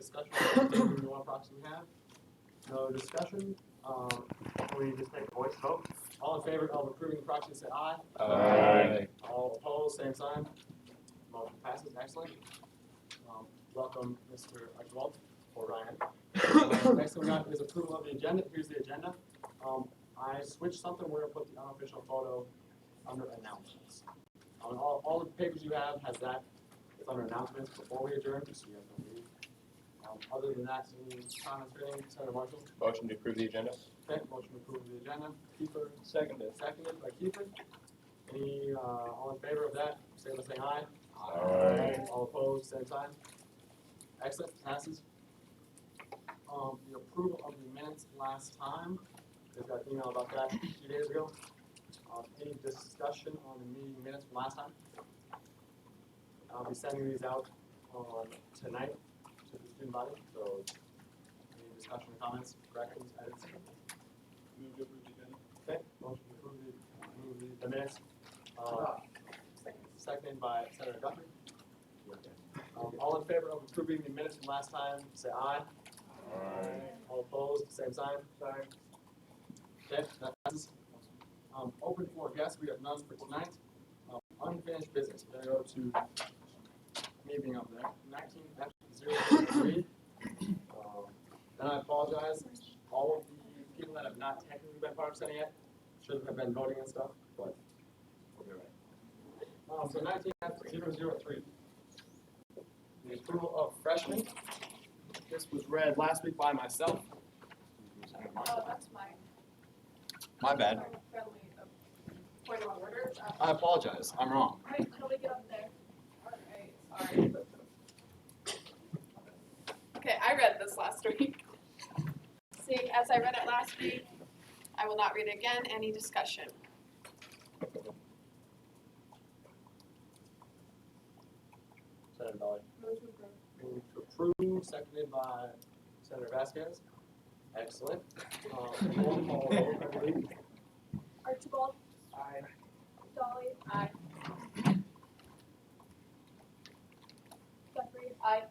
discussion on the one proxy we have? No discussion. We just take a voice vote. All in favor of approving the proxy, say aye. Aye. All opposed, same sign. Motion passes. Excellent. Welcome, Mr. Archibald, or Ryan. Next thing we got is approval of the agenda. Here's the agenda. I switched something. We're going to put the unofficial photo under announcements. All the papers you have has that. It's under announcements before we adjourn, just so you guys don't leave. Other than that, any comments or anything? Senator Marshall? Motion to approve the agenda. Okay, motion to approve the agenda. Kiefer? Seconded. Seconded by Kiefer. Any, all in favor of that, say by saying aye. Aye. All opposed, same sign. Excellent, passes. The approval of the minutes last time, I got an email about that a few days ago. Any discussion on the meeting minutes from last time? I'll be sending these out tonight to the student body, so any discussion or comments, corrections, edits? Move to approve the agenda. Okay, motion to approve the minutes. Seconded by Senator Guthrie. All in favor of approving the minutes from last time, say aye. Aye. All opposed, same sign. Aye. Okay, that passes. Open for guests, we have none for tonight. Unfinished business, we're gonna go to meeting up there, 19F003. And I apologize, all of the people that have not technically been part of setting yet should have been voting and stuff, but we'll be right. So 19F003. The approval of freshmen. This was read last week by myself. Oh, that's mine. My bad. Point of order. I apologize. I'm wrong. All right, can we get up there? All right, sorry. Okay, I read this last week. Seeing as I read it last week, I will not read it again. Any discussion? Senator Dolly. Move to approve. Move to approve, seconded by Senator Vasquez. Excellent. Roll call vote, I believe. Archibald, Aye. Dolly, Aye. Guthrie, Aye.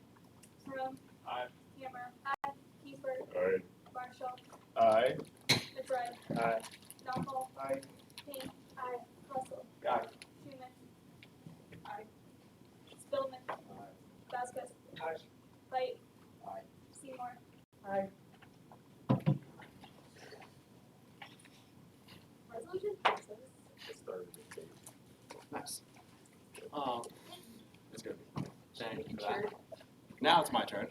Broom, Aye. Hammer, Kiefer, Aye. Marshall, Aye. McBride, Aye. Knopfel, Aye. Payne, Russell, Aye. Schumann, Spillman, Vasquez, Aye. Light, Aye. Seymour, resolution passes. Nice. That's good. Thank you for that. Now it's my turn.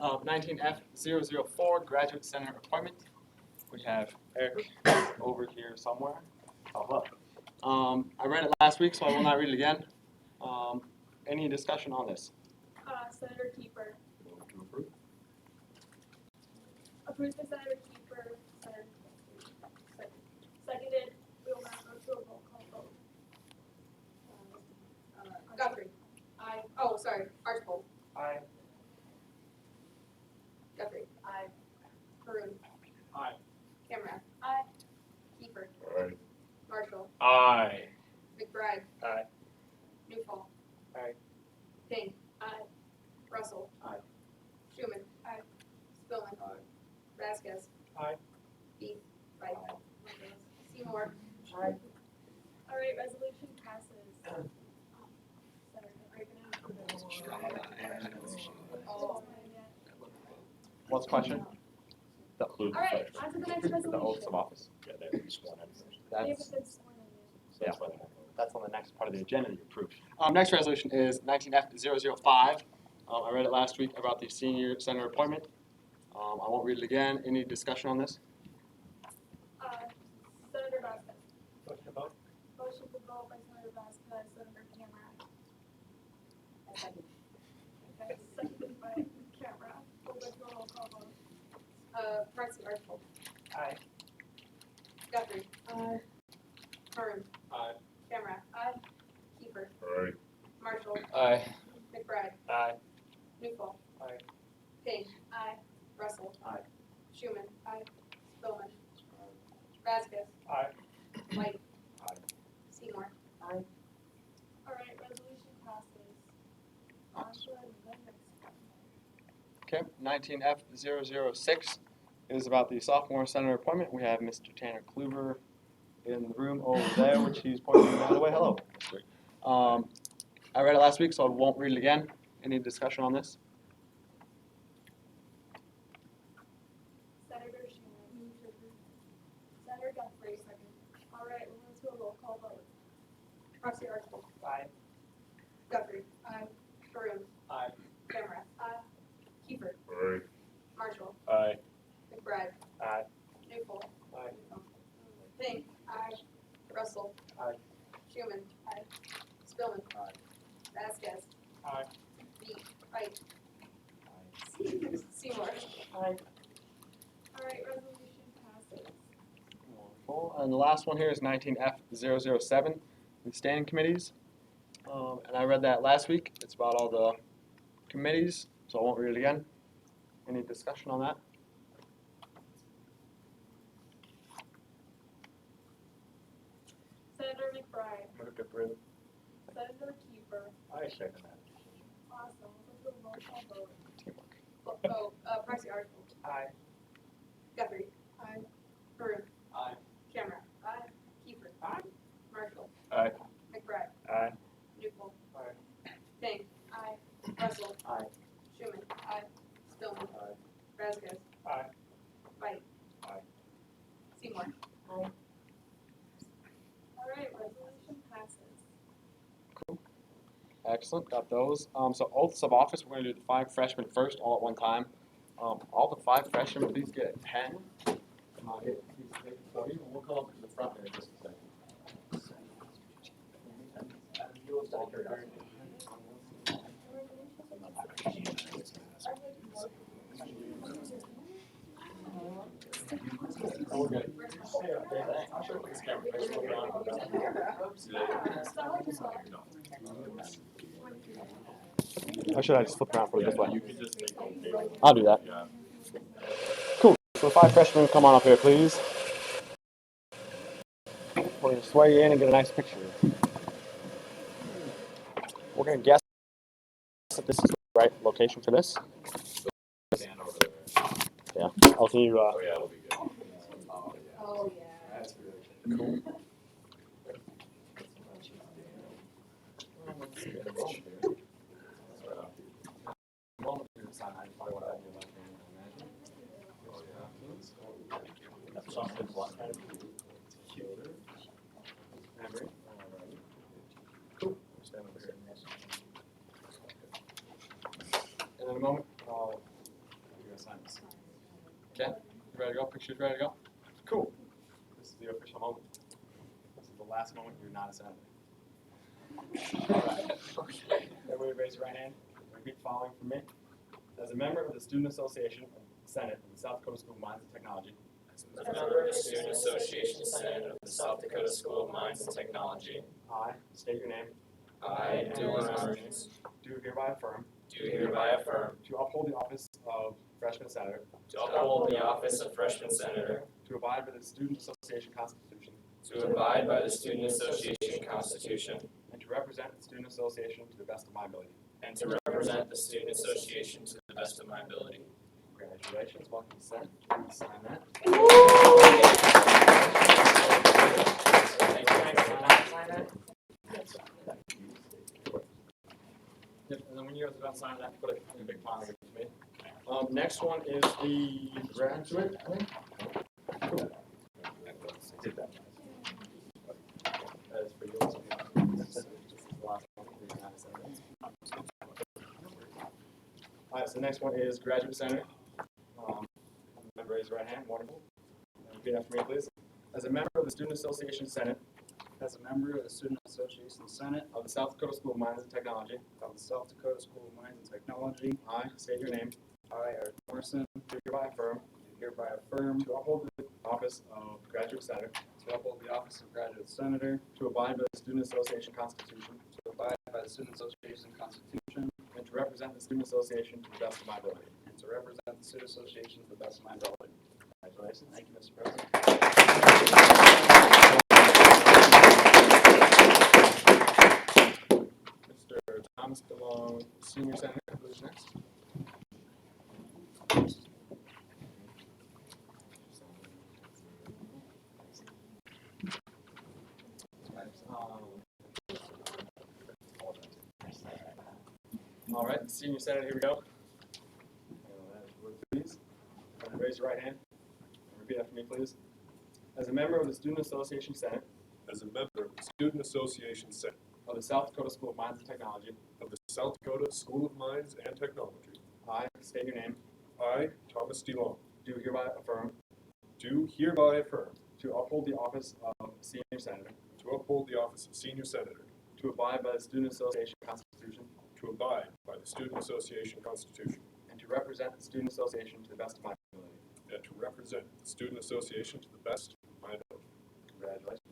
19F004, graduate center appointment. We have Eric over here somewhere. Oh, look. I read it last week, so I will not read it again. Any discussion on this? Senator Kiefer, Move to approve. approved by Senator Kiefer, seconded, we will now go to a roll call vote. Guthrie. Aye. Oh, sorry. Archibald. Aye. Guthrie. Aye. Maroon. Aye. Camera. Aye. Kiefer. Aye. Marshall. Aye. McBride. Aye. Newfall. Aye. Payne. Aye. Russell. Aye. Schumann. Aye. Spillman. Aye. Vasquez. Aye. Beef. Right. Seymour. All right, resolution passes. Senator, are you gonna? Oh. What's the question? All right, on to the next resolution. The oaths of office. Yeah, they're sworn in. They That's, haven't been sworn in yet. yeah, that's on the next part of the agenda that you approved. Next resolution is 19F005. I read it last week about the senior center appointment. I won't read it again. Any discussion on this? Senator Vasquez. Motion about? Motion to vote by Senator Vasquez, Senator Camera. Okay, seconded by Camera. We'll go to a roll call vote. Marcy Archibald. Aye. Guthrie. Aye. Maroon. Aye. Camera. Aye. Kiefer. Aye. Marshall. Aye. McBride. Aye. Newfall. Aye. Payne. Aye. Russell. Aye. Schumann. Aye. Spillman. Vasquez. Aye. Light. Aye. Seymour. All right, resolution passes. On to the next one. Okay, 19F006 is about the sophomore senator appointment. We have Mr. Tanner Kluver in the room over there, which he's pointing that way. Hello. I read it last week, so I won't read it again. Any discussion on this? Senator Schumer. Senator Guthrie. Second. All right, we'll move to a roll call vote. Trustee Archibald. Aye. Guthrie. Aye. Karoon. Aye. Camera. Aye. Kiefer. Aye. Marshall. Aye. McBride. Aye. Newell. Aye. Pink. Aye. Russell. Aye. Schuman. Aye. Spillman. Aye. Vasquez. Aye. Beat. White. Seymour. Aye. All right, resolution passes. Wonderful. And the last one here is 19F007, the standing committees. And I read that last week. It's about all the committees, so I won't read it again. Any discussion on that? Senator McBride. Move to approve. Senator Kiefer. I second that. Awesome. We'll do a roll call vote. Teamwork. Proxy Archibald. Aye. Guthrie. Aye. Karoon. Aye. Camera. Aye. Kiefer. Aye. Marshall. Aye. McBride. Aye. Newell. Aye. Pink. Aye. Russell. Aye. Schuman. Aye. Spillman. Aye. Vasquez. Aye. White. Aye. Seymour. Aye. All right, resolution passes. Excellent, got those. So oaths of office, we're gonna do the 5 freshmen first, all at one time. All the 5 freshmen, please get a pen. Get a piece of paper for you, and we'll come up to the front there in just a second. Oh, we're good. I'll show you this camera. Just look around. Or should I just flip around for you this way? I'll do that. Cool. So 5 freshmen, come on up here, please. We're going to swear you in and get a nice picture. We're going to guess if this is the right location for this. Yeah. Oh, can you, Oh, yeah, it'll be good. Oh, yeah. That's really cool. That's something like that. Cool. And in a moment, I'll do a sign this. Okay, you ready to go? Pictures ready to go? Cool. This is the official moment. This is the last moment you're not a senator. All right. Okay. Everybody raise your right hand. Repeat following from me. As a member of the Student Association of Senate of the South Dakota School of Mines and Technology, As a member of the Student Association Senate of the South Dakota School of Mines and Technology, I state your name, I, Dylan Arns, do hereby affirm do hereby affirm to uphold the office of freshman senator, to uphold the office of freshman senator, to abide by the Student Association Constitution, to abide by the Student Association Constitution, and to represent the Student Association to the best of my ability. and to represent the Student Association to the best of my ability. Congratulations, welcome to Senate. Please sign that. Yep, and then when you guys are done signing that, put it in a big pile and give it to me. Next one is the graduate, I think. Cool. That is for you. This is the last one. All right, so the next one is graduate center. Raise your right hand, wonderful. Repeat after me, please. As a member of the Student Association Senate As a member of the Student Association Senate of the South Dakota School of Mines and Technology, of the South Dakota School of Mines and Technology, I state your name, I, Art Morrison, do hereby affirm hereby affirm to uphold the office of graduate senator, to uphold the office of Graduate Senator, to abide by the Student Association Constitution, to abide by the Student Association Constitution, and to represent the Student Association to the best of my ability. and to represent the Student Association to the best of my ability. Congratulations. Thank you, Mr. President. Mr. Thomas DeLong, Senior Senator, who's next? All right, senior senator, here we go. Please, raise your right hand. Repeat after me, please. As a member of the Student Association Senate As a member of the Student Association Senate of the South Dakota School of Mines and Technology, of the South Dakota School of Mines and Technology, I state your name, I, Thomas DeLong, do hereby affirm do hereby affirm to uphold the office of senior senator, to uphold the office of Senior Senator, to abide by the Student Association Constitution, to abide by the Student Association Constitution, and to represent the Student Association to the best of my ability. and to represent the Student Association to the best of my ability. Congratulations.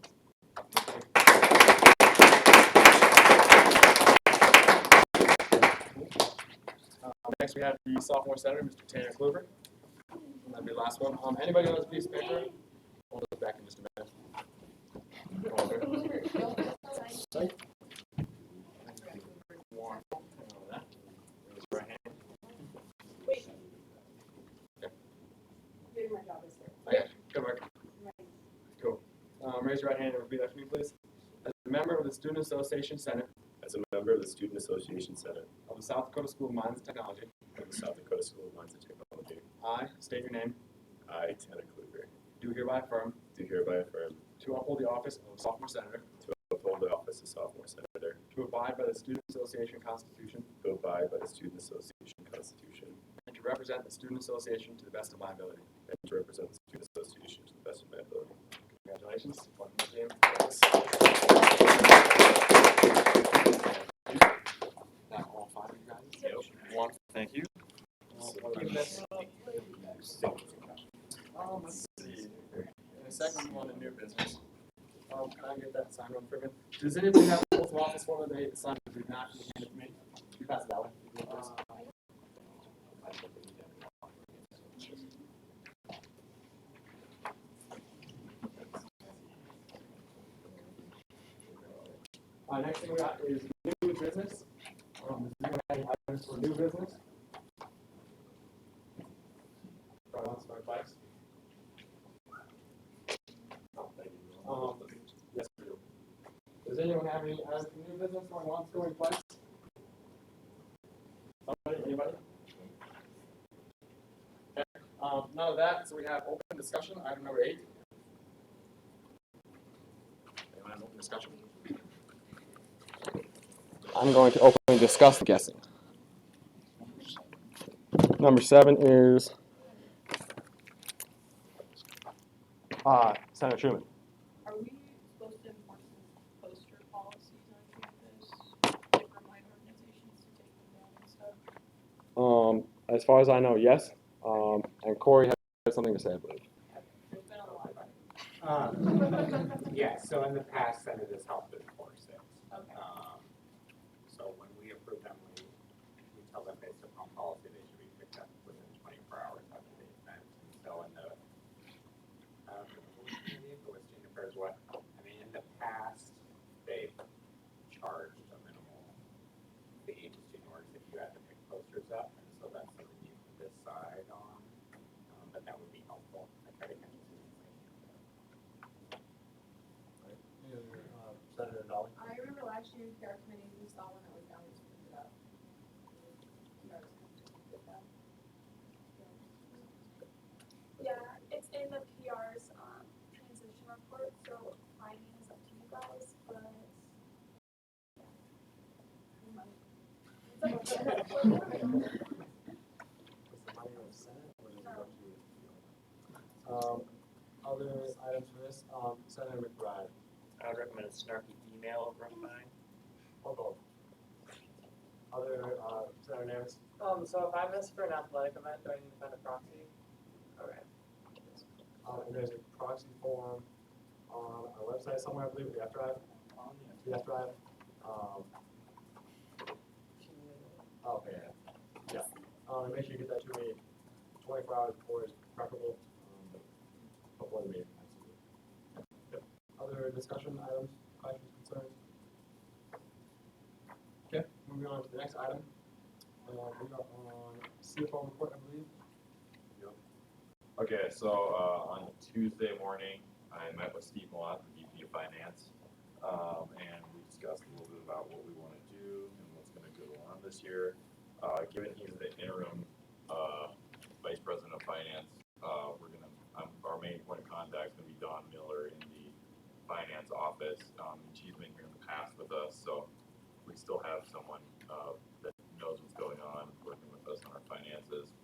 Next, we have the sophomore senator, Mr. Tanner Kluber. That'll be the last one. Anybody on this piece of paper? We'll look back in just a minute. Raise your right hand. Wait. Okay. Maybe my job is here. Okay, good work. Cool. Raise your right hand and repeat after me, please. As a member of the Student Association Senate As a member of the Student Association Senate of the South Dakota School of Mines and Technology, of the South Dakota School of Mines and Technology, I state your name, I, Tanner Kluber, do hereby affirm do hereby affirm to uphold the office of sophomore senator, to uphold the office of sophomore senator, to abide by the Student Association Constitution, to abide by the Student Association Constitution, and to represent the Student Association to the best of my ability. and to represent the Student Association to the best of my ability. Congratulations. Welcome to the team. Now, all five of you guys? One, thank you. What do we miss? Let's see. In a second, we want a new business. Can I get that signed on, Friven? Does anybody have the oath of office form that they signed? Do not hand it to me. You pass it that way. Next thing we got is new business. Does anyone have any items for new business? Probably wants to start twice. Yes, we do. Does anyone have any items for new business going once, going twice? Somebody, anybody? Okay. None of that, so we have open discussion, item number 8. Anyone have open discussion? I'm going to openly discuss the guessing. Number 7 is Senator Truman. Are we supposed to enforce some poster policies on campus, like remind organizations to take them down and stuff? As far as I know, yes. And Corey has something to say, I believe. There's been a lot. Yeah, so in the past, Senate has helped enforce it. Okay. So when we approve them, we tell them based upon policy, they should be picked up within 24 hours after the event. So in the, was Jennifer's what? I mean, in the past, they charged a minimal fee to student orgs if you had to pick posters up, and so that's something you can decide on. But that would be helpful. I try to catch students. Senator Dolly. I remember last year in PR committee, we saw one that was down, we just put it up. Yeah, it's in the PR's transition report, so finding is up to you guys, but. Other items for this, Senator McBride. I would recommend a snarky email run by. Or both. Other, Senator Nares. So if I miss for an athletic event, do I need to find a proxy? Okay. And there's a proxy form on our website somewhere, I believe, the F drive. The F drive. Okay, yeah. Make sure you get that to me 24 hours before is preferable. Before the meeting, absolutely. Yep. Other discussion items, questions, concerns? Okay, moving on to the next item. We are on CFO report, I believe. Okay, so on Tuesday morning, I met with Steve Mott, the VP of Finance, and we discussed a little bit about what we want to do and what's going to go on this year. Given he's the interim Vice President of Finance, our main point of contact is going to be Dawn Miller in the Finance office. She's been here in the past with us, so we still have someone that knows what's going on, working with us on our finances.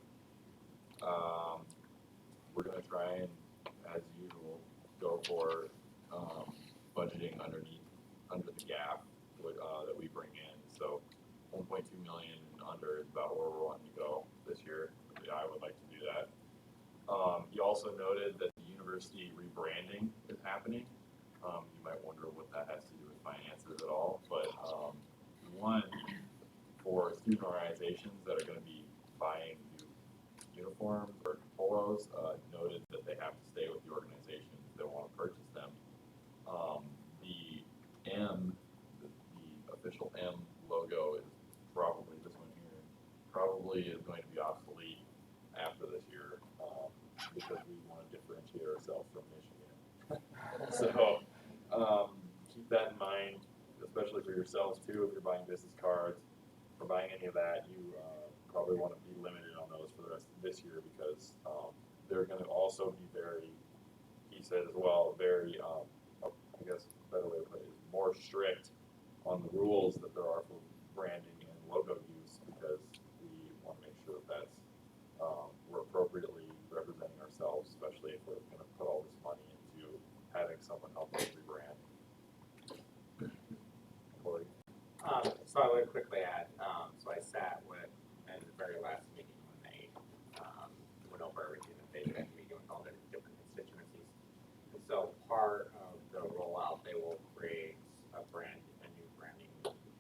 We're going to try and, as usual, go for budgeting under the gap that we bring in. So 1.2 million under is about where we're wanting to go this year. I would like to do that. You also noted that the university rebranding is happening. You might wonder what that has to do with finances at all, but one, for student organizations that are going to be buying new uniforms or polos, noted that they have to stay with the organization if they want to purchase them. The M, the official M logo is probably this one here, probably is going to be obsolete after this year because we want to differentiate ourselves from Michigan. So keep that in mind, especially for yourselves too. If you're buying business cards or buying any of that, you probably want to be limited on those for the rest of this year because they're going to also be very, he said as well, very, I guess a better way to put it is more strict on the rules that there are for branding and logo use because we want to make sure that that's we're appropriately representing ourselves, especially if we're going to put all this money into having someone help us rebrand. Corey? So I would quickly add, so I sat with, in the very last meeting when they went over everything that they did, meeting with all their different constituencies. And so part of the rollout, they will create a new branding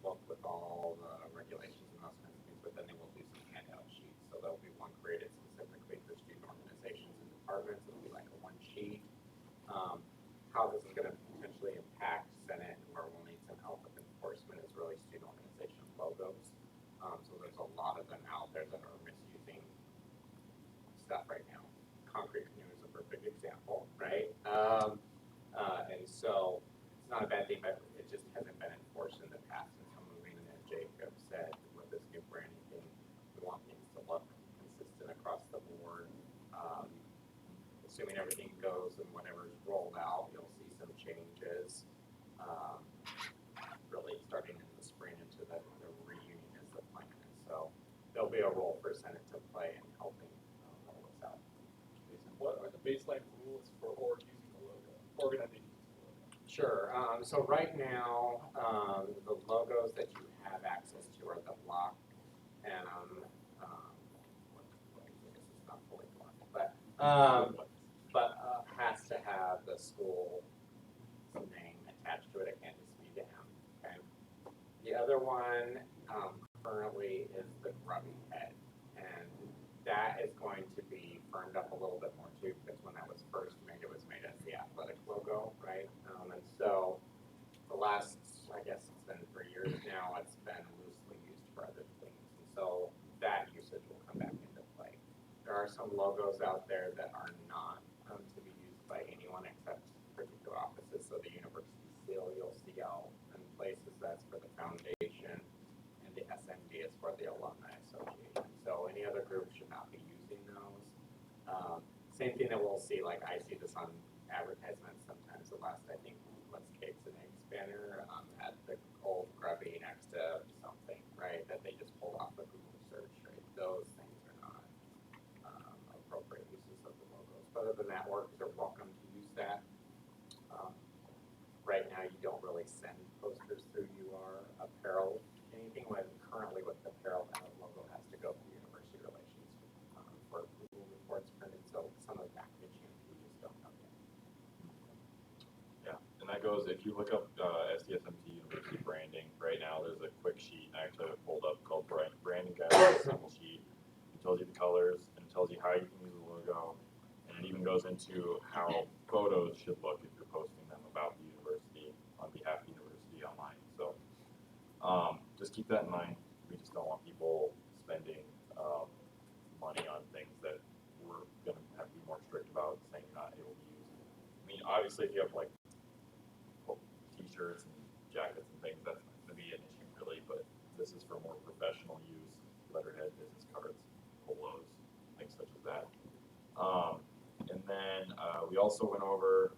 book with all the regulations and those kinds of things, but then they will do some handout sheets. So there'll be one created specifically for student organizations and departments. It'll be like a one sheet. How this is going to potentially impact Senate and where we'll need some help with enforcement is really student organization logos. So there's a lot of them out there that are misusing stuff right now. Concrete Canoe is a perfect example, right? And so it's not a bad thing, but it just hasn't been enforced in the past. And some of the reason that Jacob said with this new branding thing, we want things to look consistent across the board. Assuming everything goes and whatever's rolled out, you'll see some changes. Really starting in the spring into the reunion is the plan. So there'll be a role for Senate to play in helping roll this out. What are the baseline rules for using the logo, organizing the logo? Sure. So right now, the logos that you have access to are the block and this is not fully blocked, but has to have the school name attached to it. It can't just be the M. Okay. The other one currently is the grubby head, and that is going to be firmed up a little bit more too, because when that was first made, it was made as the athletic logo, right? And so the last, I guess it's been 3 years now, it's been loosely used for other things, and so that usage will come back into play. There are some logos out there that are not to be used by anyone except particular offices. So the university seal you'll see out in places, that's for the foundation, and the SMD is for the alumni association. So any other group should not be using those. Same thing that we'll see, like I see this on advertisements sometimes. The last, I think, was Cakes and Eggs banner at the old grubby next to something, right, that they just pulled off of Google search, right? Those things are not appropriate uses of the logos. But other than that, workers are welcome to use that. Right now, you don't really send posters through UR apparel, anything with currently with apparel, and the logo has to go through university relations for approval reports printed. So some of the packaging we just don't know yet. Yeah, and that goes, if you look up SDSMT University branding, right now there's a quick sheet, I actually have it pulled up, called Branding Guide, a single sheet. It tells you the colors, and it tells you how you can use the logo, and it even goes into how photos should look if you're posting them about the university on behalf of the university online. So just keep that in mind. We just don't want people spending money on things that we're going to have to be more strict obviously if you have like t-shirts and jackets and things, that's not gonna be an issue really, but this is for more professional use, letterhead, business cards, polos, things such as that. And then, we also went over,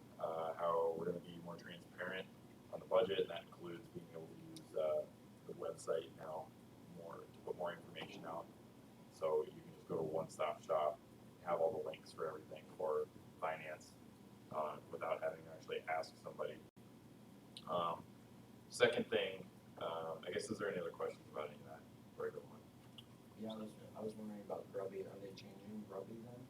how we're gonna be more transparent on the budget, and that includes being able to use, the website now more, to put more information out. So you can just go to one-stop shop, have all the links for everything for finance, without having to actually ask somebody. Second thing, I guess, is there any other questions about any of that before I go on? Yeah, I was wondering about Grubby. Are they changing Grubby then?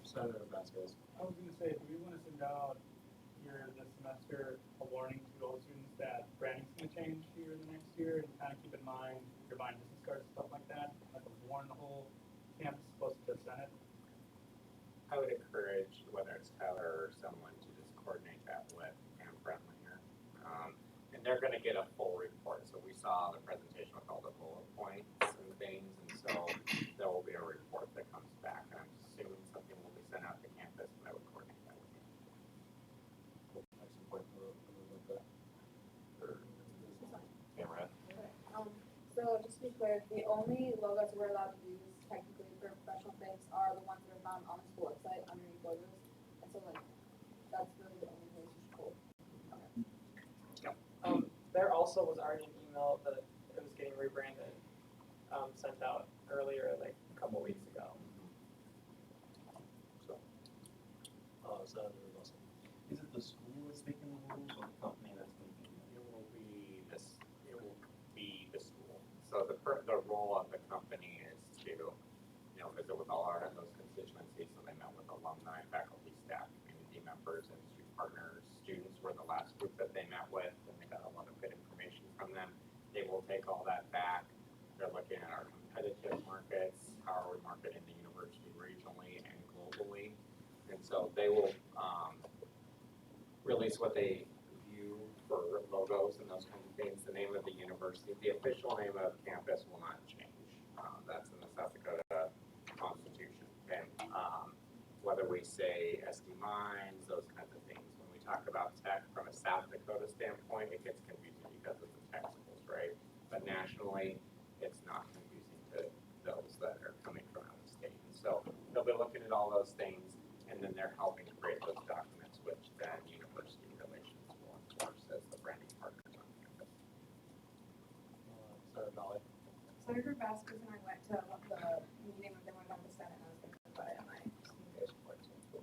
Senator Vasquez. I was gonna say, do we wanna send out here this semester a warning to all students that branding's gonna change here in the next year, and kind of keep in mind, if you're buying business cards, stuff like that, like warn the whole campus supposed to send it? I would encourage, whether it's Tyler or someone, to just coordinate that with Pam Friendlinger. And they're gonna get a full report, so we saw the presentation with all the bullet points and things, and so there will be a report that comes back, and I'm assuming something will be sent out to campus, but I would coordinate that with you. Excellent point for that. Camera? So just to be clear, the only logos we're allowed to use technically for professional things are the ones that are found on the school website underneath logos. And so like, that's really the only place you should hold. There also was already an email that it was getting rebranded, sent out earlier, like a couple weeks ago. So, Senator Russell. Is it the school that's making the rules or the company that's making them? It will be this, it will be the school. So the role of the company is to, visit with all those constituencies. So they met with alumni, faculty, staff, community members, industry partners. Students were the last group that they met with, and they got a lot of good information from them. They will take all that back. They're looking at our competitive markets, how are we marketing the university regionally and globally. And so they will release what they view for logos and those kinds of things. The name of the university, the official name of campus will not change. That's in the South Dakota Constitution. And whether we say SD Mines, those kinds of things. When we talk about tech from a South Dakota standpoint, it gets confusing because of the tech schools, right? But nationally, it's not confusing to those that are coming from out of state. And so they'll be looking at all those things, and then they're helping create those documents, which then university relations will enforce as the branding partners on campus. Senator Dolly. Senator Vasquez and I went to the meeting when they went down to the Senate, and I was gonna put it in my communication report too. So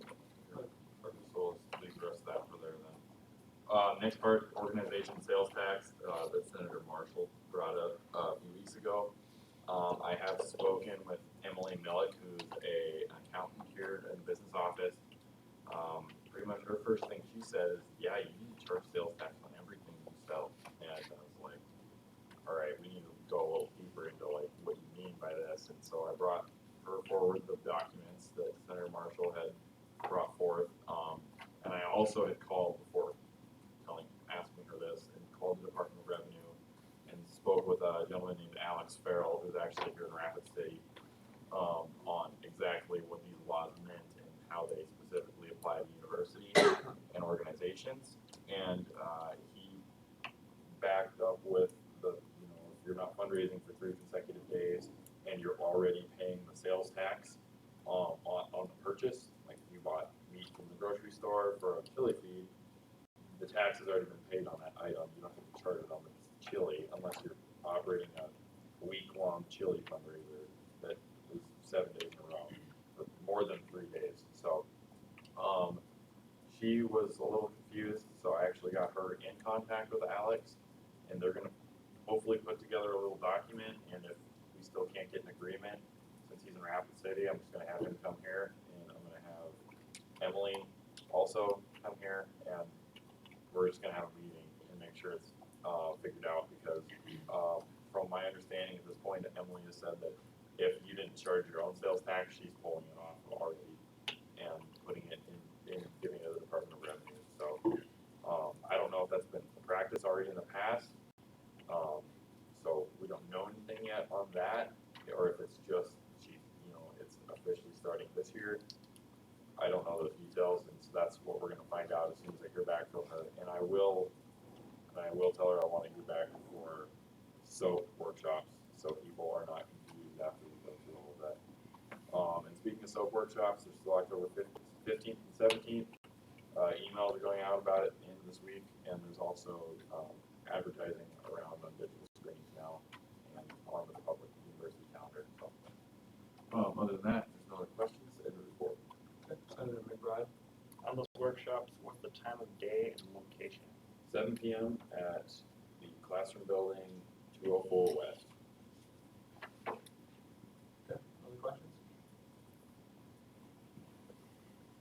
let's leave the rest of that for there then. Next part, organization sales tax, that Senator Marshall brought up a few weeks ago. I have spoken with Emily Millick, who's an accountant here in the business office. Pretty much her first thing she said is, yeah, you need to charge sales tax on everything you sell. And I was like, all right, we need to go a little deeper into like what you mean by this. And so I brought her forward the documents that Senator Marshall had brought forth. And I also had called before asking her this, and called the Department of Revenue and spoke with a gentleman named Alex Farrell, who's actually here in Rapid City, on exactly what these laws meant and how they specifically apply to universities and organizations. And he backed up with if you're not fundraising for 3 consecutive days and you're already paying the sales tax on the purchase, like if you bought meat from the grocery store for a chili feed, the tax has already been paid on that item. You don't have to charge it on the chili unless you're operating a week-long chili fundraiser that is 7 days in a row, or more than 3 days. So she was a little confused, so I actually got her in contact with Alex, and they're gonna hopefully put together a little document, and if we still can't get an agreement, since he's in Rapid City, I'm just gonna have him come here, and I'm gonna have Emily also come here, and we're just gonna have a meeting and make sure it's figured out, because from my understanding at this point, Emily has said that if you didn't charge your own sales tax, she's pulling it off of RV and putting it in giving it to the Department of Revenue. So I don't know if that's been practice already in the past. So we don't know anything yet on that, or if it's just it's officially starting this year. soap workshops, they're still October 15th and 17th. Emails are going out about it in this week, and there's also advertising around on digital screens now and on the public university calendar. So, other than that, there's no other questions. End of report. Senator McBride. On those workshops, what's the time of day and location? 7 p.m. at the classroom building, 204 West. Okay, other questions?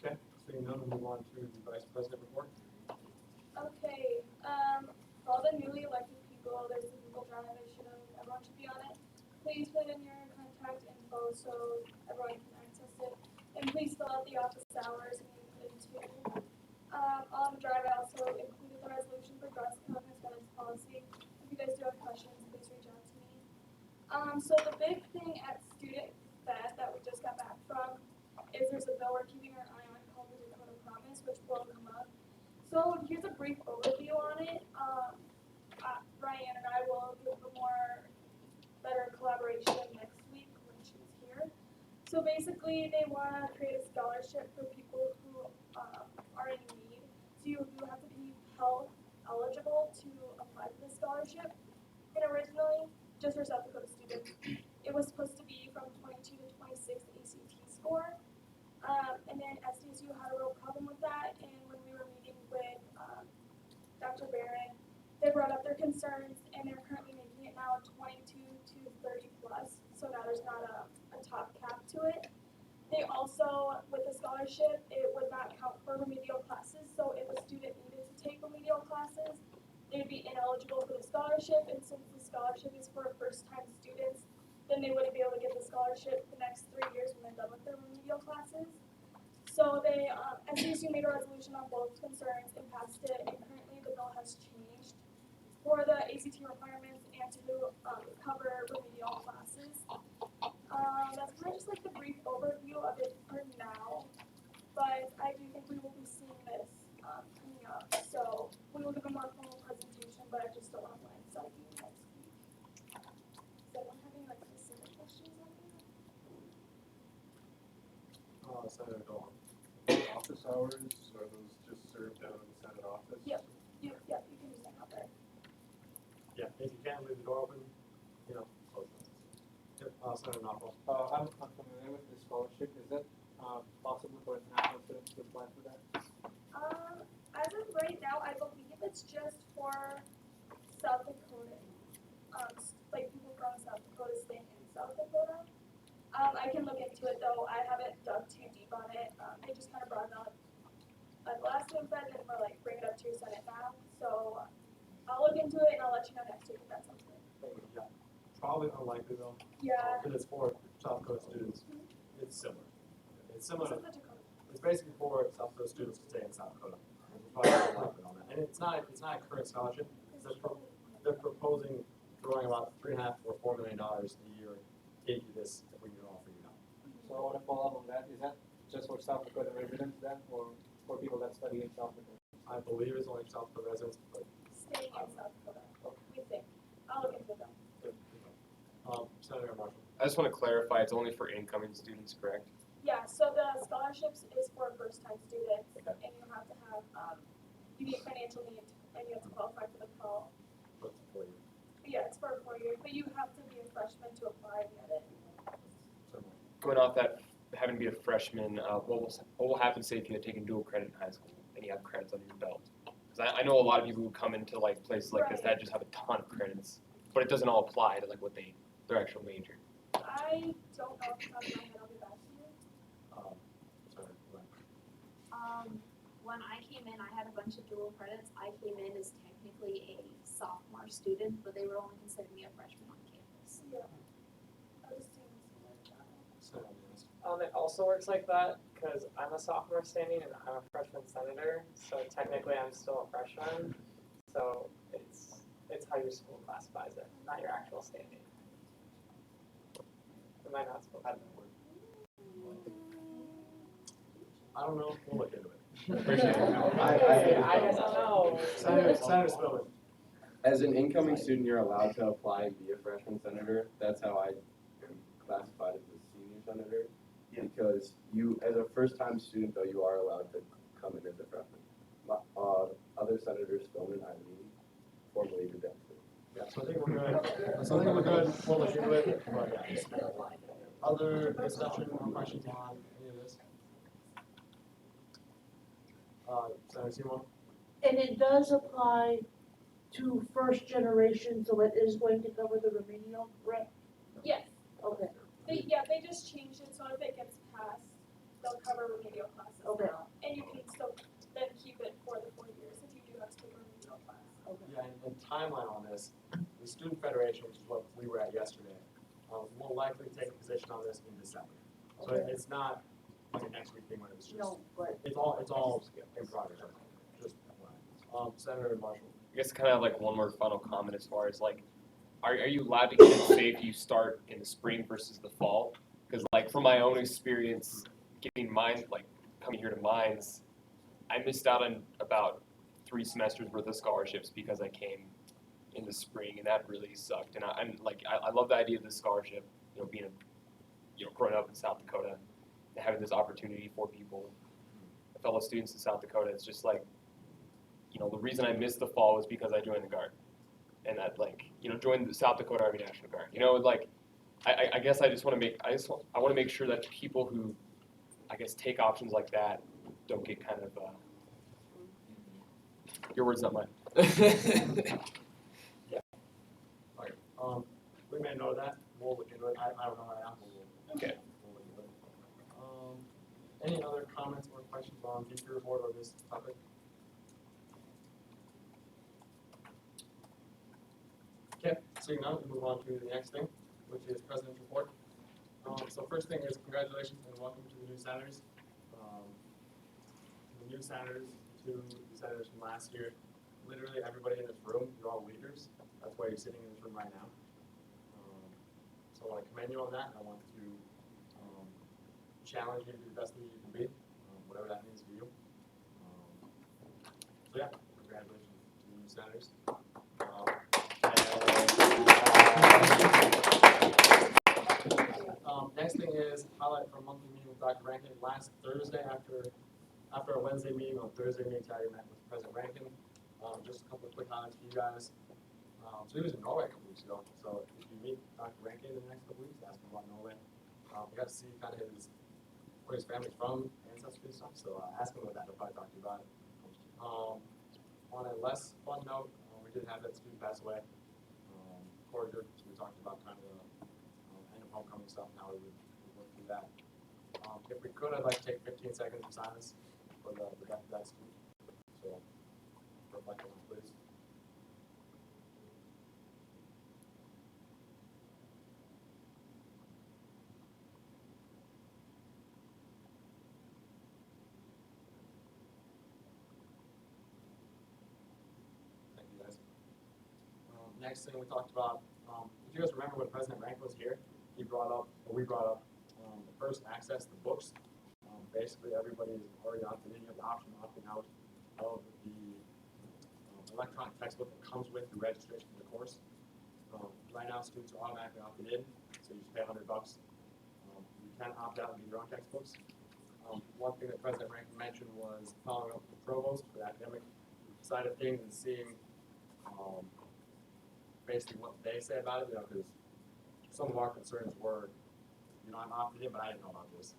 Okay, seeing none, we'll move on to the vice president report. Okay, for all the newly elected people, there's a Google Drive initiative, everyone should be on it. Please put in your contact info so everyone can access it. And please fill out the office hours and put into, on the drive, I also included the resolution for dress code and attendance policy. If you guys do have questions, please reach out to me. So the big thing at Student Fed that we just got back from is there's a bill we're keeping our eye on called the Dakota Promise, which will come up. So here's a brief overview on it. Ryan and I will give a better collaboration next week when she's here. So basically, they want to create a scholarship for people who are in need. So you have to be Pell eligible to apply for the scholarship. And originally, just for South Dakota students, it was supposed to be from 22 to 26 ACT score. And then SDSU had a real problem with that, and when we were meeting with Dr. Barron, they brought up their concerns, and they're currently making it now 22 to 30 plus, so now there's not a top cap to it. They also, with the scholarship, it would not count for remedial classes, so if a student needed to take remedial classes, they'd be ineligible for the scholarship, and since the scholarship is for first-time students, then they wouldn't be able to get the scholarship the next 3 years when they're done with their remedial classes. So they, SDSU made a resolution on both concerns and passed it, and currently the bill has changed for the ACT requirements and to cover remedial classes. That's kind of just like the brief overview of it for now, but I do think we will be seeing this coming up, so we will give a more formal presentation, but I just don't want to blindside you next week. Does anyone have any like specific questions on that? Senator Dolan. Office hours, are those just served down in the Senate office? Yep. You can just hang out there. Yeah, if you can't leave the door open, close it. Yep, Senator Knopfel. I'm unfamiliar with the scholarship. Is it possible for international students to apply for that? As of right now, I believe it's just for South Dakota, like people from South Dakota staying in South Dakota. I can look into it though. I haven't dug too deep on it. They just kind of brought it up at the last one, and then we're like bring it up to your Senate now. So I'll look into it and I'll let you know next week if that's something. Yeah, probably unlikely though. Yeah. Because it's for South Dakota students. It's similar. It's similar. This is the Dakota. It's basically for South Dakota students to stay in South Dakota. It's probably unlikely on that. And it's not a current scholarship. They're proposing throwing about $3.5 or $4 million a year to get you this if we can offer you now. So I want to follow up on that. Is that just for South Dakota residents then, or for people that study in South Dakota? I believe it's only South Dakota residents, but Staying in South Dakota. We think. I'll look into them. Senator Marshall. I just want to clarify, it's only for incoming students, correct? Yeah, so the scholarships is for first-time students, and you have to have, you need financial need, and you have to qualify for the call. What's the 4 year? Yeah, it's for 4 years, but you have to be a freshman to apply and get it. Going off that, having to be a freshman, what will happen, say, if you had taken dual credit in high school and you have credits under your belt? Because I know a lot of people who come into like places like this that just have a ton of credits, but it doesn't all apply to like their actual major. I don't know off the top of my head, I'll be back to you. Sorry, go ahead. When I came in, I had a bunch of dual credits. I came in as technically a sophomore student, but they would only consider me a freshman on campus. Yeah. I was doing something like that. Senator Davis. It also works like that because I'm a sophomore standing and I'm a freshman senator, so technically I'm still a freshman. So it's how your school classifies it, not your actual standing. Am I not supposed to? I don't know. We'll look into it. Appreciate it. I guess I know. Senator Spillman. As an incoming student, you're allowed to apply and be a freshman senator. That's how I am classified as a senior senator. Because You, as a first-time student though, you are allowed to come in as a freshman. Other senators, Stone and Eileen, formally rejected. Yeah, so I think we're good. So I think we're good. We'll look into it. But yeah. Other discussion or questions on any of this? Senator Seymour? And it does apply to first generation, so it is going to cover the remedial, correct? Yes, Okay, they just changed it, so if it gets passed, they'll cover remedial classes Okay. now. And you can still then keep it for the 4 years if you do have to take a remedial class. Yeah, and timeline on this, the Student Federation, which is what we were at yesterday, will likely take a position on this in December. So Okay. it's not like a next week thing when it was just, no, but it's all in progress. Just FYI. Senator Marshall. I guess kind of like one more final comment as far as like, are you allowed to get it say if you start in the spring versus the fall? Because like from my own experience, getting mine, like coming here to Mines, I missed out on about 3 semesters worth of scholarships because I came in the spring, and that really sucked. And I love the idea of this scholarship, you know, being growing up in South Dakota and having this opportunity for people, fellow students in South Dakota. It's just like, you know, the reason I missed the fall was because I joined the Guard, and that joined the South Dakota Army National Guard. You know, like I guess I just want to make I want to make sure that people who I guess take options like that don't get kind of your words, not mine. Yeah. Okay. We may know that. We'll look into it. I don't know right now. Okay. We'll look into it. Any other comments or questions on future report or this topic? Okay, seeing none, we move on to the next thing, which is President's report. So first thing is congratulations and welcome to the new senators. The new senators to the senators from last year. Literally everybody in this room, you're all leaders. That's why you're sitting in this room right now. So I want to commend you on that. I want to challenge you to be the best leader you can be, whatever that means for you. So yeah, congratulations to the new senators. Next thing is highlight from monthly meeting with Dr. Rankin. Last Thursday, after our Wednesday meeting, on Thursday meeting, I met with President Rankin. Just a couple of quick highlights for you guys. So he was in Norway a couple weeks ago. So if you meet Dr. Rankin in the next couple weeks, ask him about Norway. You got to see kind of where his family's from, ancestry and stuff. So ask him about that. He'll probably talk to you about it. On a less fun note, we did have that student pass away. Corriger, so we talked about kind of the end of homecoming stuff and how we would work through that. If we could, I'd like to take 15 seconds of silence for the death of that student. So reflect on that, please. Thank you, guys. Next thing we talked about, if you guys remember when President Rankin was here, we brought up the first access to books. Basically, everybody is already opted in. You have the option of opting out of the electronic textbook that comes with the registration for the course. Right now, students are automatically opted in, so you just pay $100. You can opt out and get your own textbooks. One thing that President Rankin mentioned was following up with the provost for the academic side of things and seeing basically what they say about it, because some of our concerns were, I'm opted in, but I didn't know about this.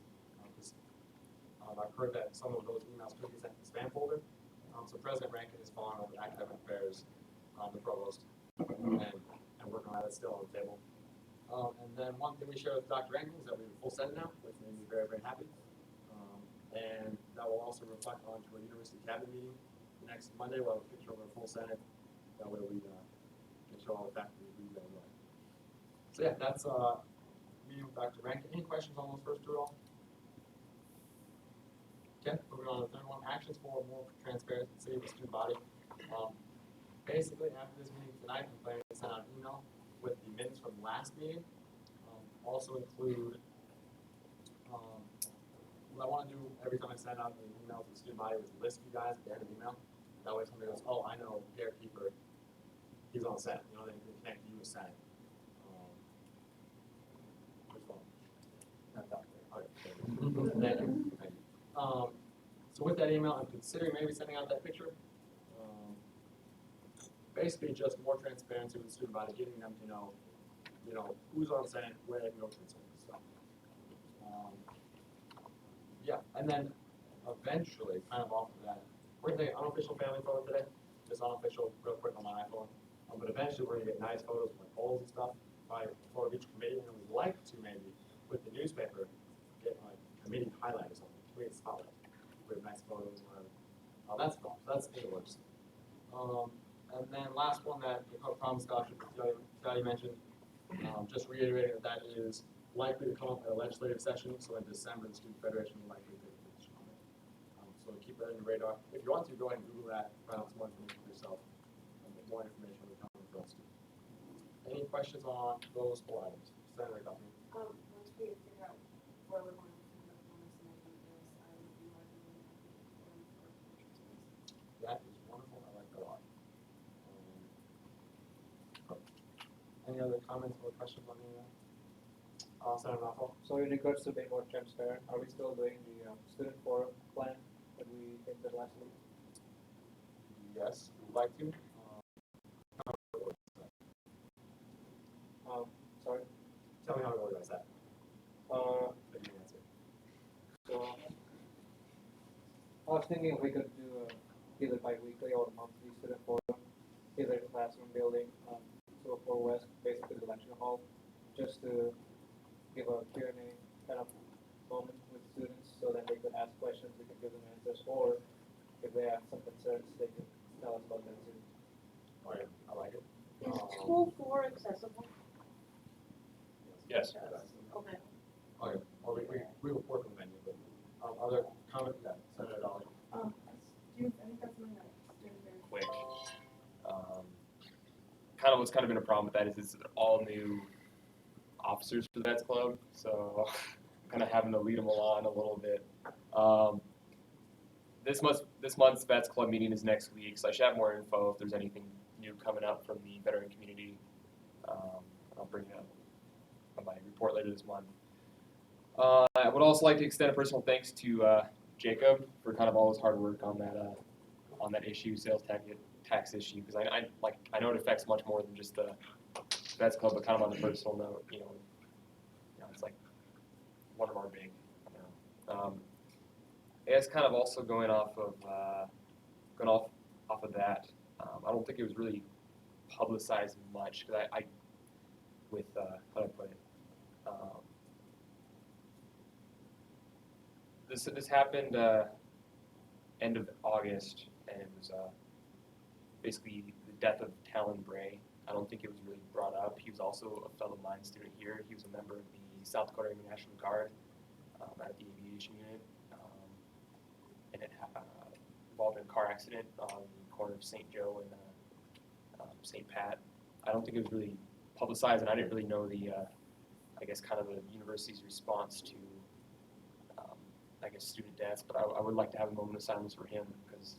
I've heard that some of those emails could be sent to the spam folder. So President Rankin is following up with academic affairs, the provost, and working on that. It's still on the table. And then one thing we shared with Dr. Rankin is that we have a full Senate now, which made me very, very happy. And that will also reflect onto a University Cabinet meeting next Monday. We'll have a picture of our full Senate. That way we can show all the faculty who that way. So yeah, that's meeting with Dr. Rankin. Any questions on those first two at all? Okay, moving on to the third one, actions for more transparency with the student body. Basically, after this meeting tonight, I'm planning to send out an email with the minutes from last meeting. Also include, what I want to do every time I send out an email to the student body is list you guys at the end of the email. That way somebody goes, oh, I know Derek Keeper, he's on Senate. They can connect you with Senate. Which one? Not Dr. Okay. Thank you. So with that email, I'm considering maybe sending out that picture. Basically, just more transparency with the student body, getting them to know, who's on Senate, where they can go to the Senate. So, yeah, and then eventually, kind of off of that, we're gonna take an unofficial family photo today, just unofficial, real quick on my iPhone. But eventually, we're gonna get nice photos with polls and stuff, by photo of each committee, and we'd like to maybe, with the newspaper, get like committee highlight or something, committee spotlight. We have nice photos, whatever. That's fun. So that's in the works. And then last one that the Promise Scholarship that Scotty mentioned, just reiterating that is likely to come up at a legislative session. So in December, the Student Federation will likely take a position on it. So keep that on your radar. If you want to, go ahead and Google that, find out some more information for yourself, and get more information will come for us. Any questions on those 4 items? Senator Duffy. Once we figure out where we're going to the bonus and everything is, I would be recommending for That is wonderful. I like that a lot. Any other comments or questions on any of that? Senator Raffo? So in regards to being more transparent, are we still doing the student forum plan that we did last week? Yes, we would like to. Sorry? Tell me how to organize that. But you answer. So I was thinking if we could do either bi-weekly or monthly student forum, either in classroom building, 204 West, basically the lecture hall, just to give a Q&A kind of moment with students so that they could ask questions, we could give them answers, or if they have some concerns, they can tell us about them too. All right, I like it. Is 204 accessible? Yes. Okay. Okay, well, we will work on the menu, but other comment, yeah, Senator Dolly. Do you think that's something that students are Quick. Kind of what's kind of been a problem with that is it's all new officers for the Vets Club, so kind of having to lead them along a little bit. This month's Vets Club meeting is next week, so I should have more info if there's anything new coming up from the veteran community. I'll bring it up on my report later this month. I would also like to extend a personal thanks to Jacob for kind of all his hard work on that issue, sales tax issue, because I know it affects much more than just the Vets Club, but kind of on the personal note, it's like one of our big. I guess kind of also going off of that, I don't think it was really publicized much because I with how do I put it? This happened end of August, and it was basically the death of Talon Bray. I don't think it was really brought up. He was also a fellow mine student here. He was a member of the South Dakota Army National Guard at the aviation unit, and it involved in a car accident on the corner of St. Joe and St. Pat. I don't think it was really publicized, and I didn't really know the, I guess, kind of the university's response to, I guess, student deaths. But I would like to have a moment of silence for him because.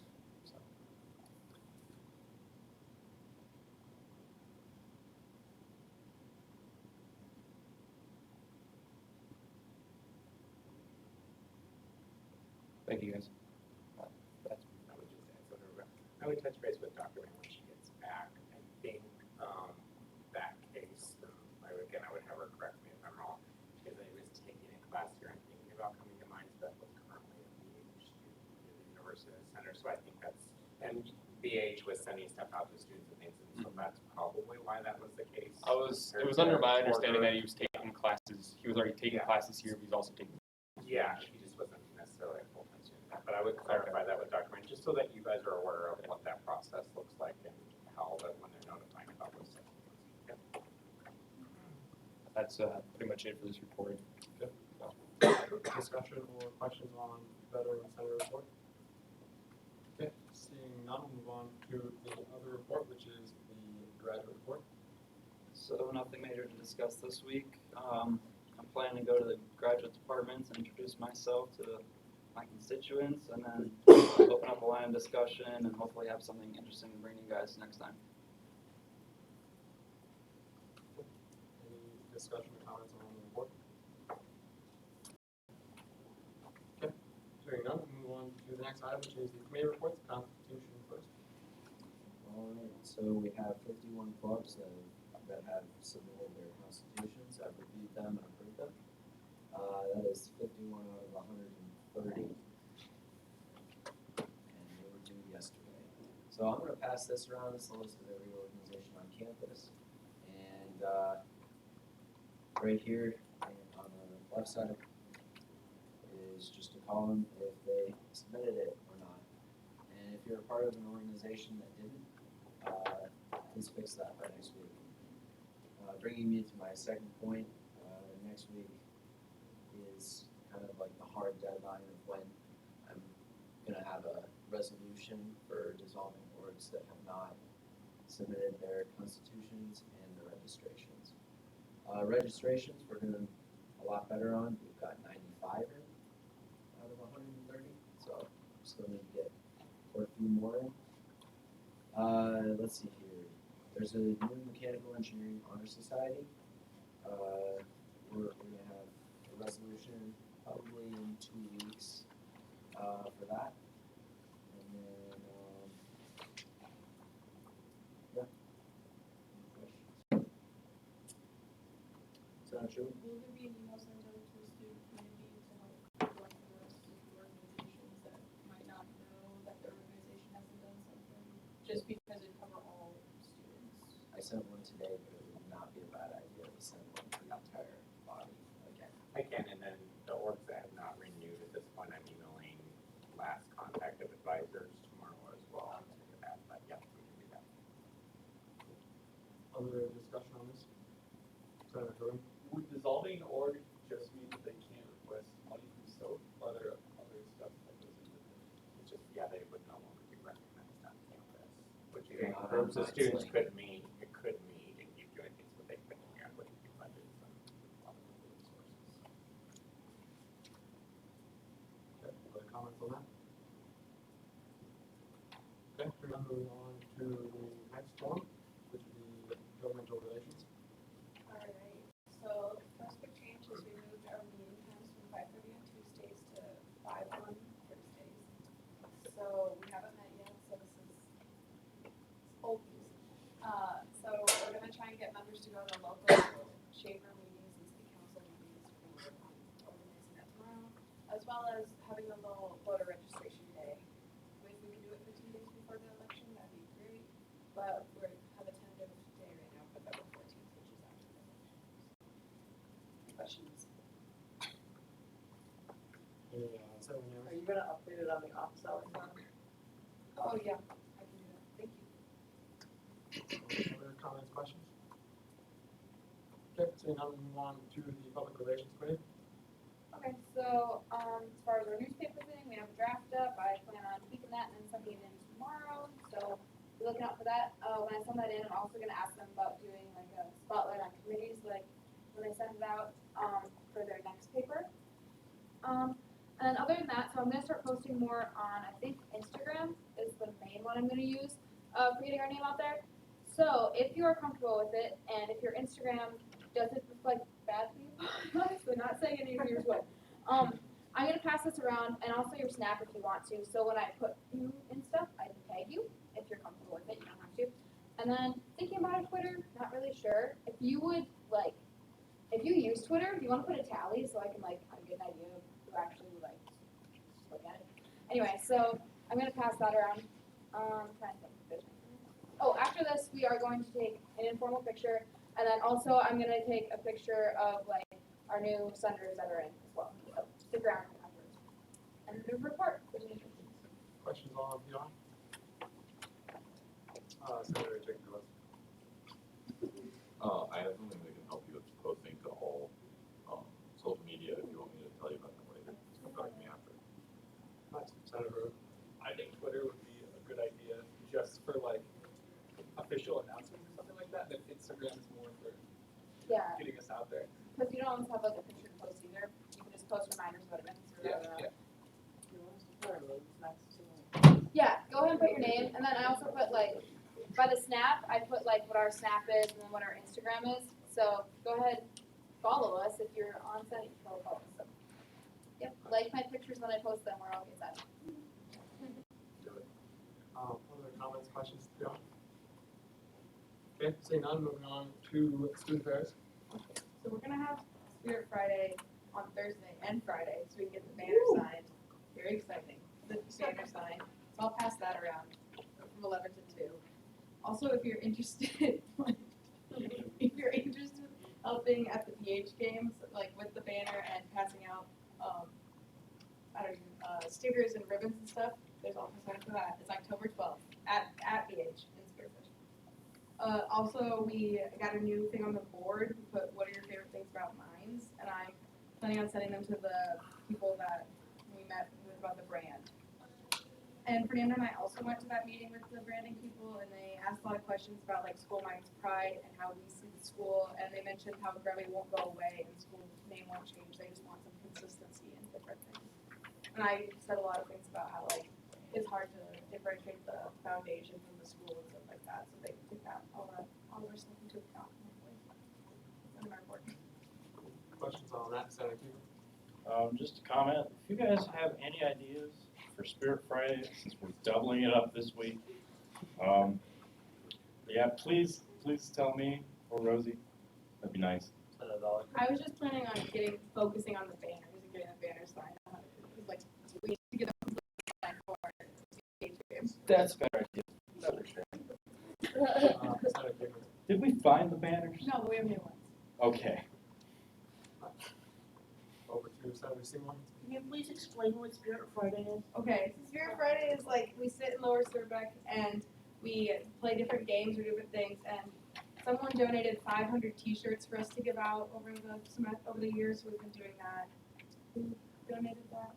Thank you, guys. That's I would touch base with Dr. May when she gets back. I think that case, I would have her correct me if I'm wrong, because I was taking a class here and thinking about coming to Mines that was currently at BH in the University Center. So I think that's, and BH was sending stuff out to students and things, and so that's probably why that was the case. It was under my understanding that he was taking classes. He was already taking classes here, but he was also taking. Yeah, he just wasn't necessarily a full-time student. But I would clarify that with Dr. Mann, just so that you guys are aware of what that process looks like and how that when they're notifying about those things. Okay. That's pretty much it for this report. Okay. Discussion or questions on veteran center report? Okay, seeing none, we'll move on to the other report, which is the graduate report. So nothing major to discuss this week. I'm planning to go to the graduate departments and introduce myself to my constituents, and then open up a line of discussion and hopefully have something interesting to bring you guys next time. Any discussion or comments on the report? Okay, hearing none, we'll move on to the next next item, which is the committee reports, Constitution first. Alright, so we have 51 clubs that have submitted their constitutions. I've reviewed them and approved them. That is 51 out of 130. And they were due yesterday. So I'm going to pass this around. It's the list of every organization on campus. And right here and on the left side is just a column if they submitted it or not. And if you're a part of an organization that didn't, please fix that by next week. Bringing me to my second point, next week is kind of like the hard deadline of when I'm gonna have a resolution for dissolving orgs that have not submitted their constitutions and their registrations. Registrations we're doing a lot better on. We've got 95 in out of 130, so still need to get a few more in. Let's see here. There's a new Mechanical Engineering Honor Society. We're gonna have a resolution probably in 2 weeks for that. And then, yeah. Any questions? Sound true? Will there be an email sent out to the student community to help run the rest of the organizations that might not know that their organization hasn't done something? Just because it cover all students. I sent one today, but it would not be a bad idea to send one to the entire body again. I can, and then the orgs that have not renewed at this point, I'm emailing last contact of advisors tomorrow as well to do that, but yeah, we can do that. Other discussion on this? Senator Curran? Would dissolving org just mean that they can't request money from SOAP, or are there other stuff that goes into it? It's just, yeah, they would no longer be recognized on campus, which Yeah, groups of that's students like- could meet and keep doing things, but they couldn't grant what you budgets and other resources. Okay, other comments on that? Okay, we're now moving on to the next one, which is the governmental relations. Alright, so first big change is we moved our meeting times from 5:30 on Tuesdays to 5 on Thursdays. So we haven't met yet, so this is old news. So we're gonna try and get members to go to local chamber meetings and city council meetings. We're gonna work on organizing that tomorrow, as well as having a little voter registration day. If we can do it 15 days before the election, that'd be great, but we have a tentative day right now, November 14th, which is after the election. Any questions? Any, Senator Are Yamas? you gonna update it on the ops hours now? Oh, yeah, I can do that, thank you. Other comments, questions? Okay, so now we move on to the public relations committee. Okay, so, as far as our newspaper thing, we have a draft up, I plan on tweaking that and then sending it in tomorrow, so be looking out for that. When I send that in, I'm also gonna ask them about doing like a spotlight on committees, like when they send it out, for their next paper. And then other than that, so I'm gonna start posting more on, I think Instagram is the main one I'm gonna use, for getting our name out there. So if you are comfortable with it, and if your Instagram doesn't reflect bad for you, so not saying any of yours would, I'm gonna pass this around, and also your Snap if you want to, so when I put you in stuff, I can tag you, if you're comfortable with it, you don't have to. And then thinking about Twitter, not really sure, if you would, like, if you use Twitter, you wanna put a tally, so I can like, kind of get an idea of who actually like, look at it. Anyway, so I'm gonna pass that around, trying to think if there's anything. Oh, after this, we are going to take an informal picture, and then also I'm gonna take a picture of like our new senators that are in as well. So stick around afterwards. And the report. Questions on PR? Senator Jacob Lewis. I have something that can help you with posting to all, social media, if you want me to tell you about them later, just come talk to me after. Nice. Senator. I think Twitter would be a good idea just for like official announcements or something like that, and Instagram is more for Yeah, getting us out there. because you don't always have like a picture to post either. You can just post reminders about events or Yeah. Yeah, go ahead and put your name, and then I also put like, by the Snap, I put like what our Snap is and then what our Instagram is. So go ahead, follow us if you're on site, follow us. So, yep, like my pictures when I post them, or I'll get that. Other comments, questions, John? Okay, seeing none, moving on to student affairs. So we're gonna have Spirit Friday on Thursday and Friday, so we can get the banner signed. Very exciting, the banner signed. So I'll pass that around from 11 to 2. Also, if you're interested, if you're interested in helping at the PH games, like with the banner and passing out, I don't know, stickers and ribbons and stuff, there's also a sign up for that. It's October 12th at PH in Spearfish. Also, we got a new thing on the board. We put what are your favorite things about mines, and I'm planning on sending them to the people that we met with about the brand. And Fernanda and I also went to that meeting with the branding people, and they asked a lot of questions about like school minds pride and how we see the school. And they mentioned how Gravity won't go away and school name won't change. They just want some consistency and different things. And I said a lot of things about how like it's hard to differentiate the foundation from the school and stuff like that. So they can take that all of our stuff into account. In my report. Questions on that, Senator Keefer? Just a comment, if you guys have any ideas for Spirit Friday, since we're doubling it up this week, yeah, please tell me or Rosie, that'd be nice. I was just planning on focusing on the banners and getting the banners signed. Because like we need to get them signed for PH games. That's a better idea. Did we find the banners? No, but we have new ones. Okay. Over to Senator Seymour. Can you please explain what Spirit Friday is? Okay, so Spirit Friday is like we sit in Lower Surbeck and we play different games or different things, and someone donated 500 T-shirts for us to give out over the years. So we've been doing that. Who donated that?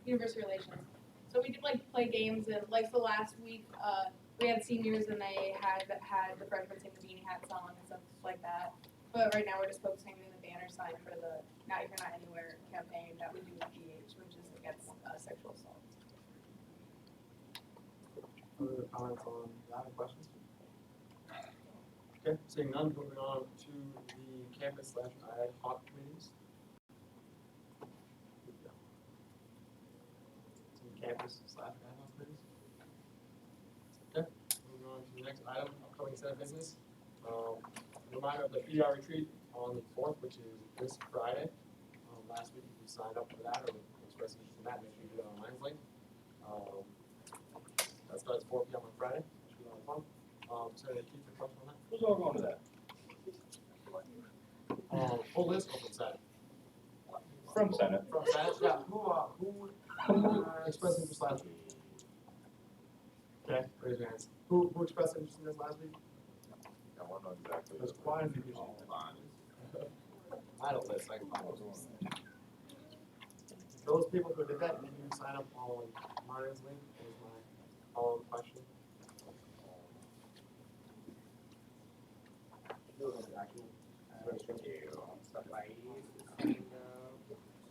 University Relations. So we did like play games, and like the last week, we had seniors and they had the freshmen sing the beanie hat song and stuff like that. But right now we're just focusing on the banner sign for the Not If You're Not Anywhere campaign that we do with PH, which is against sexual assault. Other comments on that, or questions? Okay, seeing none, moving on to the campus / ad hoc committees. Some campus / ad hoc committees. Okay, moving on to the next item, upcoming set of business. Reminder of the PR retreat on the 4th, which is this Friday. Last week, if you signed up for that or expressed interest in that, make sure you do it on Lions Link. That starts 4 p.m. on Friday. Should be a lot of fun. Senator Keith, a question on that? Who's all going to that? Full list or from Senate? From Senate. From Senate, yeah. Who expressed interest last week? Okay, raise your hands. Who expressed interest in this last week? I want to know exactly. There's quite a few people. I don't list, I can follow. Those people who did that, did you sign up on Martin's link? Was my follow-up question.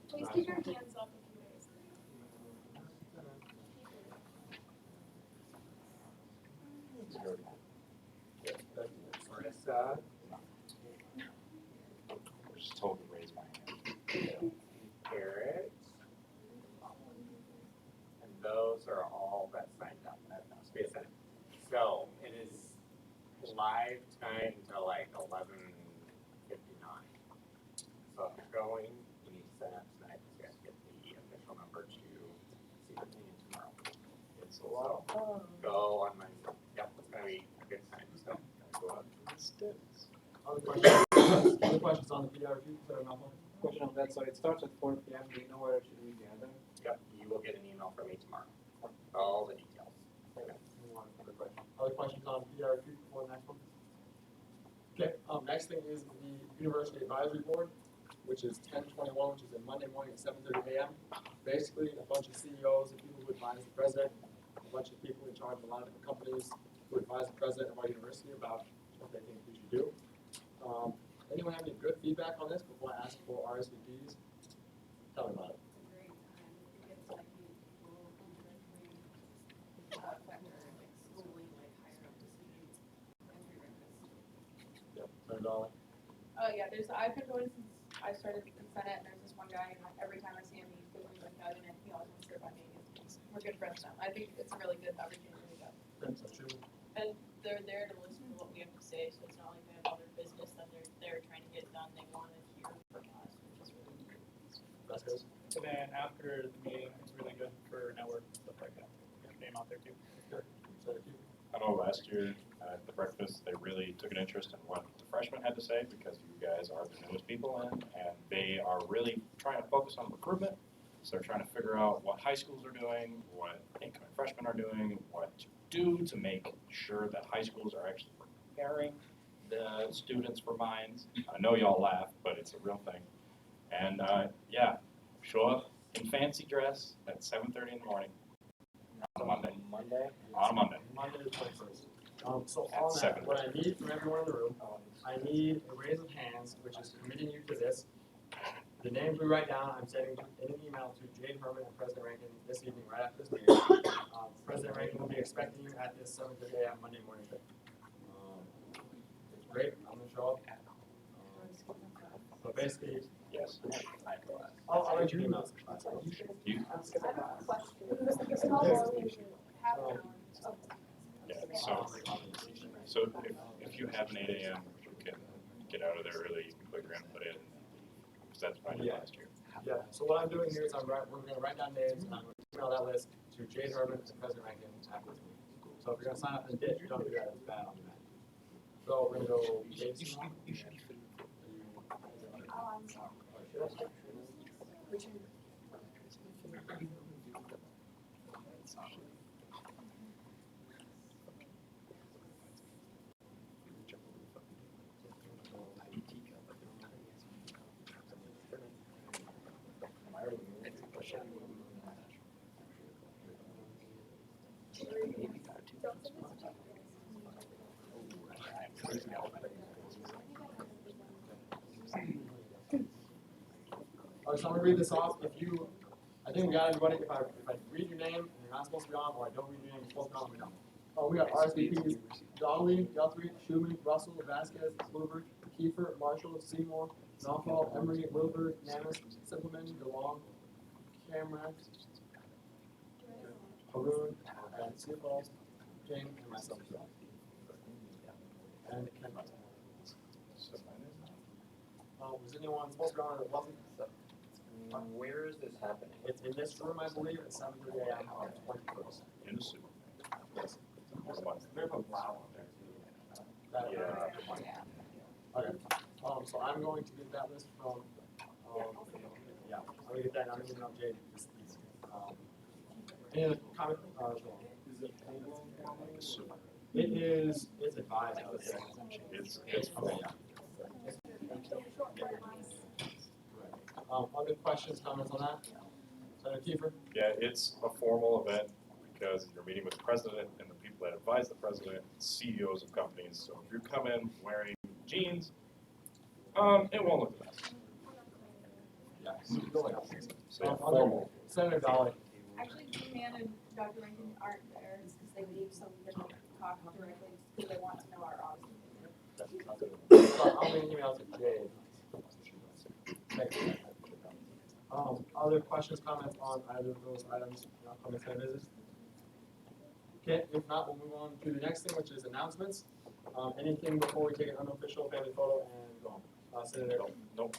Please keep your hands up if you raise Marissa. Just told to raise my hand. Garrett. And those are all that signed up. Space Senate. So it is live tonight until like 11:59. So if you're going, you need to sign up tonight because you have to get the official number to see the meeting tomorrow. It's a lot of fun. Go on my, yep, it's gonna be a good time. So go out. Other questions? Other questions on the PR retreat? Question on that, so it starts at 4 p.m. Do you know where it should we gather? Yep, you will get an email from me tomorrow. All the details. Okay. Other questions on PR retreat before the next one? Okay, next thing is the University Advisory Board, which is 10/21, which is a Monday morning at 7:30 a.m. Basically, a bunch of CEOs and people who advise the president, a bunch of people in charge of a lot of different companies who advise the president of our university about what they think we should do. Anyone have any good feedback on this before I ask for RSVPs? Tell me about it. Yeah, I've been going since I started in Senate, and there's this one guy, and every time I see him, he gives me like nudging, and he always wants to serve my meetings. we're good friends now. I think it's a really good opportunity we got. That's true. And they're there to listen to what we have to say, so it's not like they have other business that they're trying to get done. They want to hear from us, which is really good. That's good. And then after the meeting, it's really good for network and stuff like that. Get your name out there too. I know last year at the breakfast, they really took an interest in what the freshmen had to say because you guys are the newest people in, and they are really trying to focus on recruitment. So they're trying to figure out what high schools are doing, what incoming freshmen are doing, what to do to make sure that high schools are actually preparing the students for mines. I know y'all laugh, but it's a real thing. And yeah, show up in fancy dress at 7:30 in the morning on a Monday. On a Monday. Monday the 21st. So At on that, 7. what I need from everyone in the room, I need a raise of hands, which is committing you to this. The names we write down, I'm sending in an email to Jade Herman and President Rankin this evening, right after this meeting. President Rankin will be expecting you at this 7:30 a.m. Monday morning. It's great. I'm gonna show up. So basically, yes. I'll write you emails. You, I have a question. How long is it? Half an hour. yeah, so if you have an 8 a.m., you can get out of there really quicker and put in, because that's what I did last year. Yeah, so what I'm doing here is we're gonna write down names and I'm gonna email that list to Jade Herman and President Rankin after this meeting. So if you're gonna sign up and ditch, don't do that, it's bad on the night. So we're gonna go. Oh, I'm sorry. So I'm gonna read this off. I think we got everybody. If I read your name and you're not supposed to be on, or I don't read your name, you're supposed to be on, we know. Oh, we got RSVPs: Dolly, Guthrie, Schumann, Russell, Vasquez, Kluber, Kiefer, Marshall, Seymour, Norfolk, Emery, Wilbur, Namis, Simpleman, DeLong, Cameron, Haroon, and Seafold, Jane, and myself. And Ken. Was anyone supposed to be on that wasn't? Where is this happening? It's in this room, I believe, at 7:30 a.m. on the 21st. In the suit. Yes. There's a wow on there too. Yeah. Okay. So I'm going to get that list from, yeah, I'm gonna get that, I'm gonna email Jade this evening. Any other comment? It's advised, I would say. It's full. Other questions, comments on that? Senator Kiefer? Yeah, it's a formal event because you're meeting with the president and the people that advise the president, CEOs of companies. So if you come in wearing jeans, it won't look the best. Yeah. So yeah, formal. Senator Dolly. Actually, D-Man and Dr. Rankin aren't there just because they leave so we can talk directly because they want to know our odds. So I'll make an email to Jade. Other questions, comments on either of those items, comments and visits? Okay, if not, we'll move on to the next thing, which is announcements. Anything before we take an unofficial family photo and go on? Senator? Nope.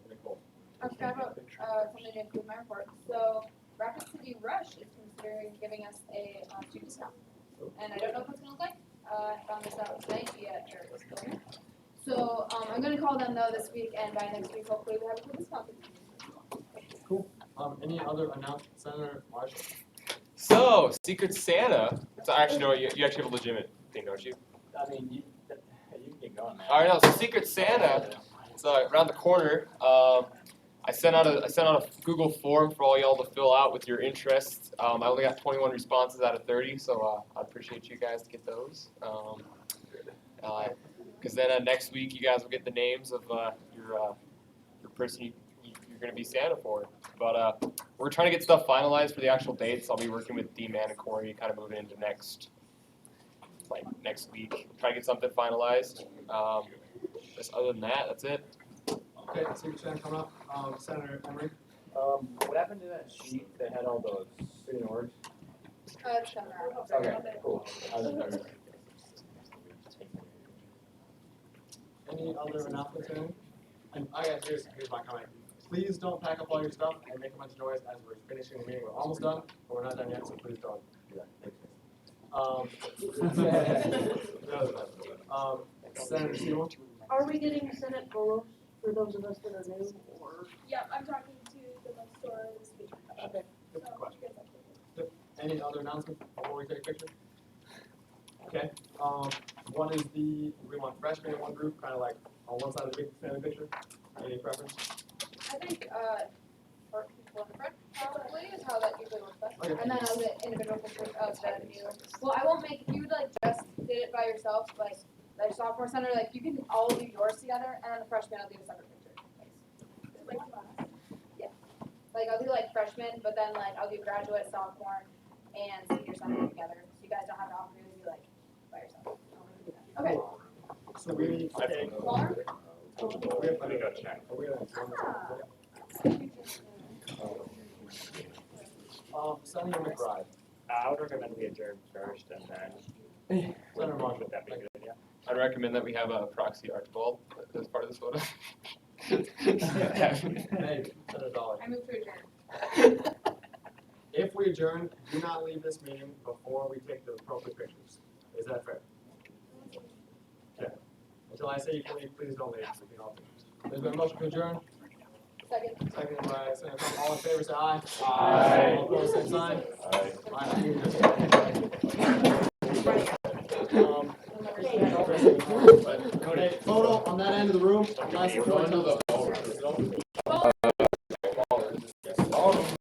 Nicole. I forgot about something to include in my report. So Rapid City Rush is considering giving us a student discount. And I don't know what it's gonna look like. I found this out tonight via Eric's phone. So I'm gonna call them though this week, and by next week, hopefully we have a cool discount. Cool. Any other announcements, Senator Marshall? So, Secret Santa. So actually, no, you actually have a legitimate thing, don't you? I mean, you can get going, man. All right, no. So Secret Santa. It's around the corner. I sent out a Google form for all y'all to fill out with your interests. I only got 21 responses out of 30, so I appreciate you guys to get those. Because then next week you guys will get the names of your person you're going to be Santa for. But we're trying to get stuff finalized for the actual dates. I'll be working with D-Man and Corey, kind of moving into next week. Try to get something finalized. Other than that, that's it. Okay, Secret Santa coming up. Senator Emery? What happened to that sheet that had all those student orgs? It's coming out. Okay, cool. Any other announcements, anything? And I guess here's my comment. Please don't pack up all your stuff and make a bunch of noise as we're finishing the meeting. We're almost done, but we're not done yet, so please don't do that. Senator Seymour? Are we getting Senate polos for those of us that are new, or? Yeah, I'm talking to the next door this week. Okay. Good So, question. you guys have to- Any other announcements before we take a picture? Okay, what is we want freshmen in one group, kind of like on one side of the big family picture? Any preference? I think, for people in the front, probably is how that usually works best. Okay. And then I'll get individual pictures of the new, well, I won't make, if you like just did it by yourself, like sophomore center, like you can all do yours together, and then the freshman will do a separate picture. Like class. Like I'll do like freshman, but then like I'll do graduate, sophomore, and senior center together, so you guys don't have the opportunity to be like by yourself. Okay. So we need to take. Smaller? Let me go check. Are we gonna- Senator McBride. I would recommend we adjourn first and then. Senator Marshall. Would that be good, yeah? I'd recommend that we have a proxy Archibald as part of this photo. Hey, Senator Dollar. I move to adjourn. If we adjourn, do not leave this meeting before we take the appropriate pictures. Is that fair? Okay. Until I say you can leave, please don't leave. We can all leave. There's been a motion to adjourn. Second. Seconded by Senator Trump. All in favor, say aye. Aye. All opposed, same sign. Aye. Okay, photo on that end of the room. Nice. We're going to the